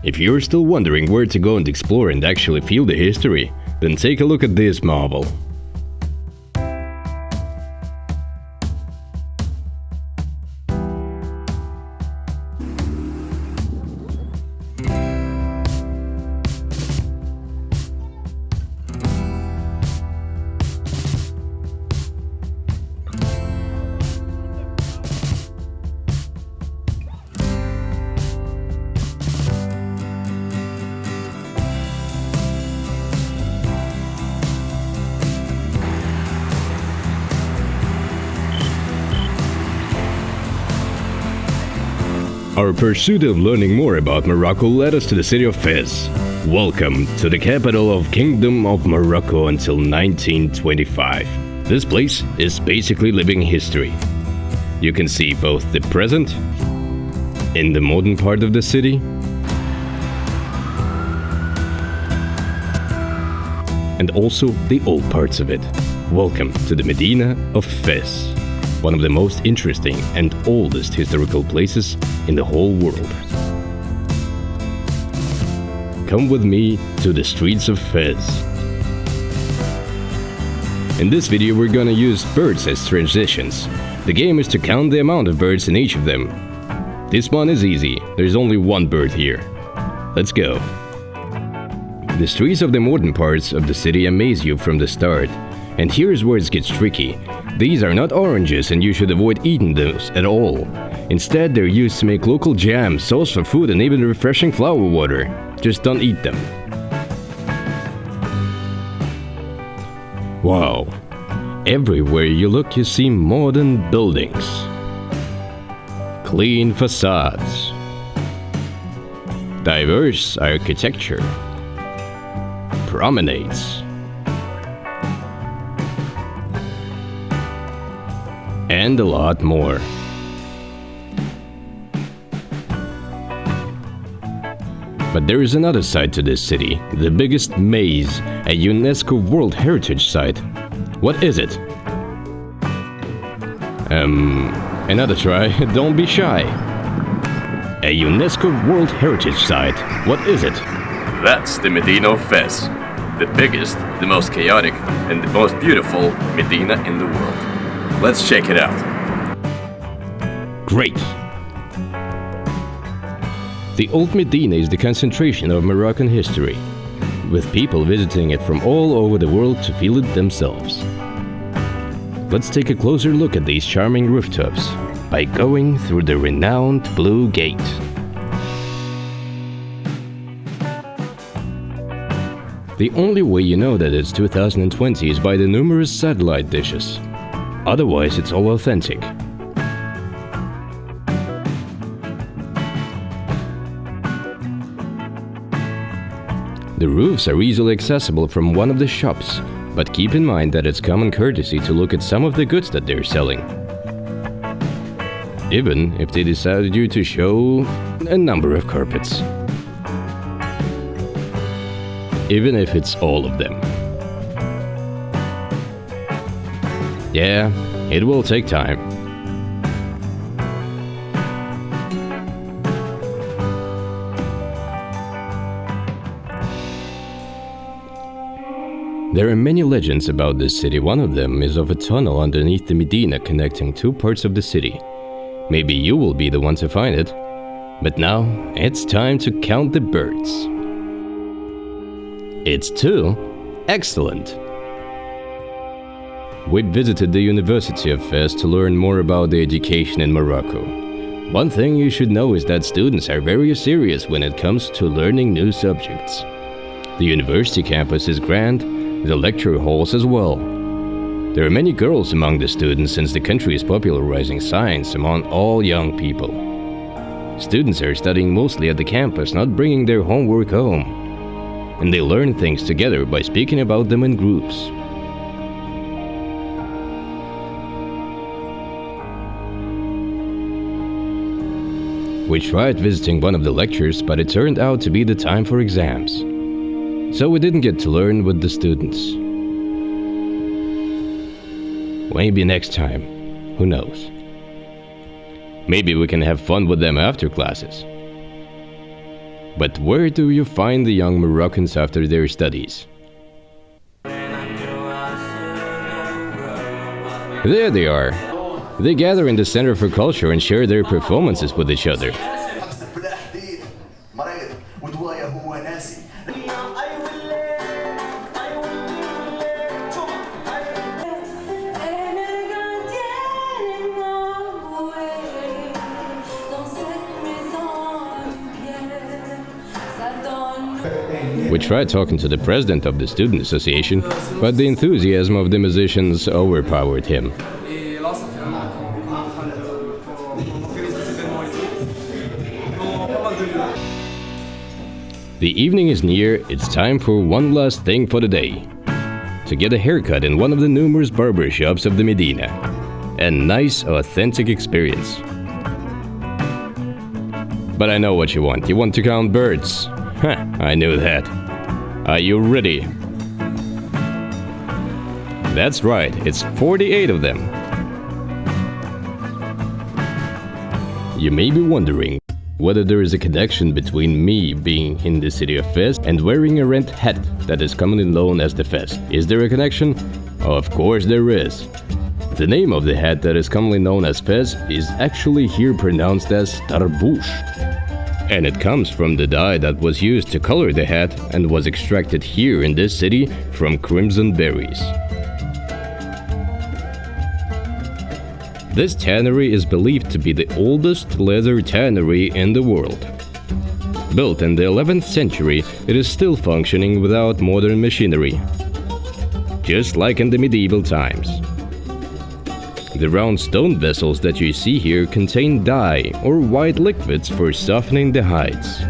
If you're still wondering where to go and explore and actually feel the history, then take a look at this marvel. Our pursuit of learning more about Morocco led us to the city of Fez. Welcome to the capital of Kingdom of Morocco until 1925. This place is basically living history. You can see both the present, in the modern part of the city, and also the old parts of it. Welcome to the Medina of Fez, one of the most interesting and oldest historical places in the whole world. Come with me to the streets of Fez. In this video we're gonna use birds as transitions. The game is to count the amount of birds in each of them. This one is easy, there's only one bird here. Let's go. The streets of the modern parts of the city amaze you from the start. And here's where it gets tricky. These are not oranges and you should avoid eating those at all. Instead, they're used to make local jam, sauce for food and even refreshing flower water. Just don't eat them. Wow. Everywhere you look you see modern buildings. Clean facades. Diverse architecture. Promenades. And a lot more. But there is another side to this city, the biggest maze, a UNESCO World Heritage Site. What is it? Another try, don't be shy. A UNESCO World Heritage Site, what is it? That's the Medina of Fez, the biggest, the most chaotic, and the most beautiful Medina in the world. Let's check it out. Great! The Old Medina is the concentration of Moroccan history, with people visiting it from all over the world to feel it themselves. Let's take a closer look at these charming rooftops by going through the renowned Blue Gate. The only way you know that it's 2020 is by the numerous satellite dishes. Otherwise, it's all authentic. The roofs are easily accessible from one of the shops, but keep in mind that it's common courtesy to look at some of the goods that they're selling. Even if they decided you to show a number of carpets. Even if it's all of them. Yeah, it will take time. There are many legends about this city. One of them is of a tunnel underneath the Medina connecting two parts of the city. Maybe you will be the one to find it. But now, it's time to count the birds. It's 2. Excellent! We visited the University of Fez to learn more about the education in Morocco. One thing you should know is that students are very serious when it comes to learning new subjects. The university campus is grand, the lecture halls as well. There are many girls among the students since the country is popularizing science among all young people. Students are studying mostly at the campus, not bringing their homework home. And they learn things together by speaking about them in groups. We tried visiting one of the lectures, but it turned out to be the time for exams. So we didn't get to learn with the students. Maybe next time, who knows? Maybe we can have fun with them after classes. But where do you find the young Moroccans after their studies? There they are. They gather in the Center for Culture and share their performances with each other. We tried talking to the president of the Student Association, but the enthusiasm of the musicians overpowered him. The evening is near, it's time for one last thing for the day. To get a haircut in one of the numerous barber shops of the Medina. A nice, authentic experience. But I know what you want. You want to count birds. Huh, I knew that. Are you ready? That's right, it's 48 of them. You may be wondering whether there is a connection between me being in the city of Fez and wearing a red hat that is commonly known as the Fez. Is there a connection? Of course there is. The name of the hat that is commonly known as Fez is actually here pronounced as tarbouche. And it comes from the dye that was used to color the hat and was extracted here in this city from crimson berries. This tannery is believed to be the oldest leather tannery in the world. Built in the 11th century, it is still functioning without modern machinery, just like in the medieval times. The round stone vessels that you see here contain dye or white liquids for softening the hides.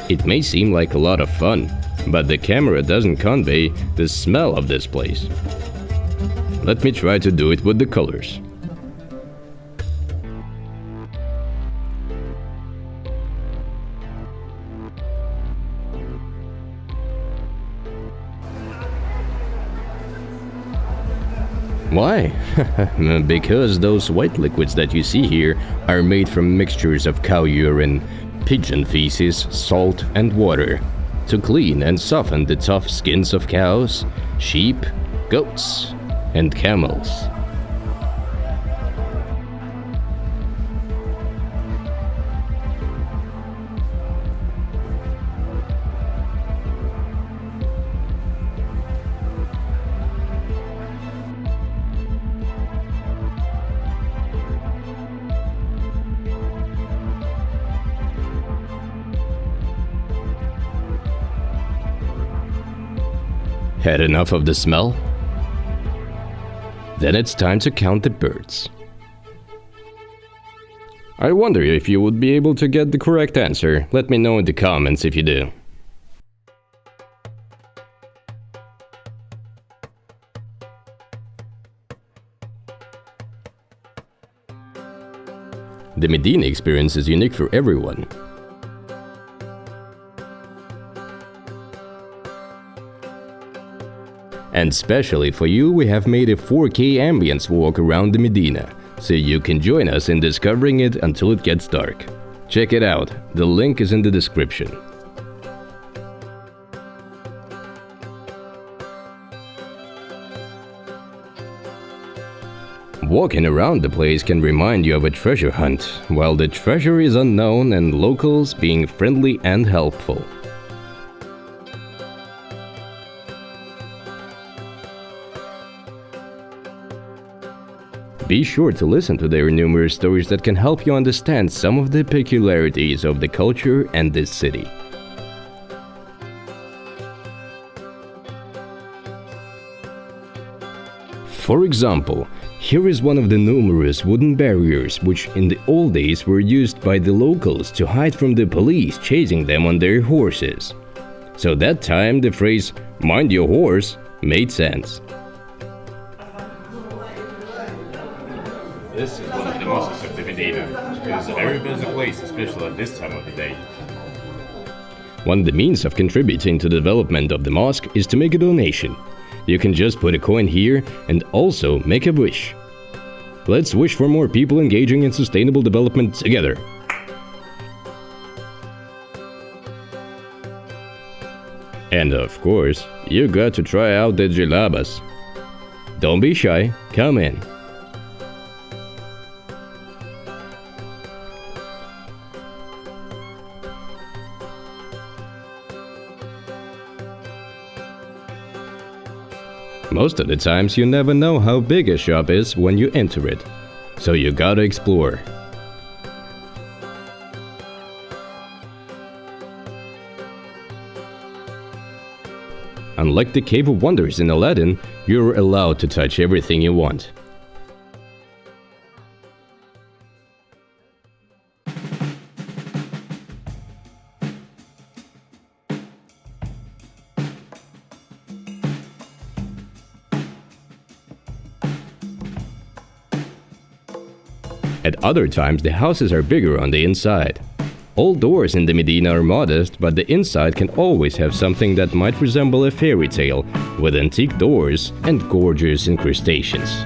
It may seem like a lot of fun, but the camera doesn't convey the smell of this place. Let me try to do it with the colors. Why? Because those white liquids that you see here are made from mixtures of cow urine, pigeon feces, salt, and water to clean and soften the tough skins of cows, sheep, goats, and camels. Had enough of the smell? Then it's time to count the birds. I wonder if you would be able to get the correct answer. Let me know in the comments if you do. The Medina experience is unique for everyone. And especially for you, we have made a 4K ambience walk around the Medina, so you can join us in discovering it until it gets dark. Check it out, the link is in the description. Walking around the place can remind you of a treasure hunt, while the treasure is unknown and locals being friendly and helpful. Be sure to listen to their numerous stories that can help you understand some of the peculiarities of the culture and this city. For example, here is one of the numerous wooden barriers which in the old days were used by the locals to hide from the police chasing them on their horses. So that time the phrase "mind your horse" made sense. This is one of the mosques of the Medina. It is a very busy place, especially at this time of the day. One of the means of contributing to the development of the mosque is to make a donation. You can just put a coin here and also make a wish. Let's wish for more people engaging in sustainable development together. And of course, you got to try out the jalabas. Don't be shy, come in. Most of the times you never know how big a shop is when you enter it, so you gotta explore. Unlike the Cave of Wonders in Aladdin, you're allowed to touch everything you want. At other times, the houses are bigger on the inside. All doors in the Medina are modest, but the inside can always have something that might resemble a fairy tale, with antique doors and gorgeous incrustations.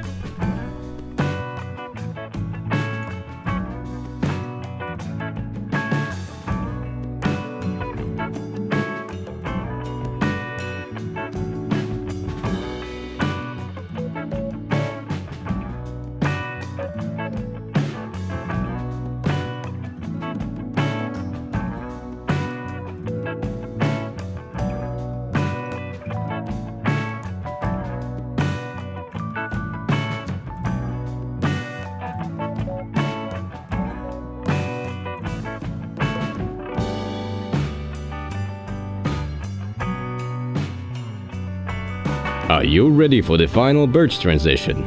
Are you ready for the final birch transition?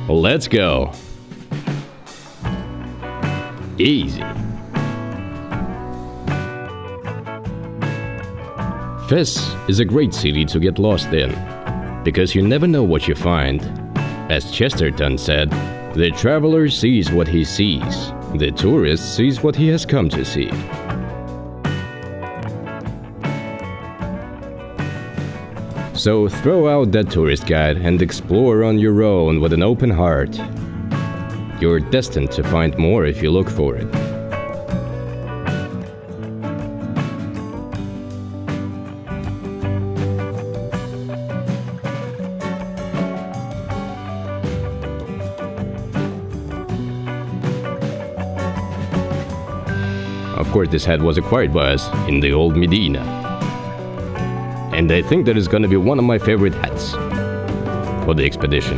Let's go! Easy! Fez is a great city to get lost in, because you never know what you find. As Chesterton said, the traveler sees what he sees, the tourist sees what he has come to see. So throw out that tourist guide and explore on your own with an open heart. You're destined to find more if you look for it. Of course, this hat was acquired by us in the old Medina. And I think that is gonna be one of my favorite hats for the expedition.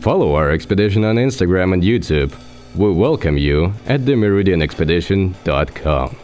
Follow our expedition on Instagram and YouTube. We welcome you at themeridianexpedition.com.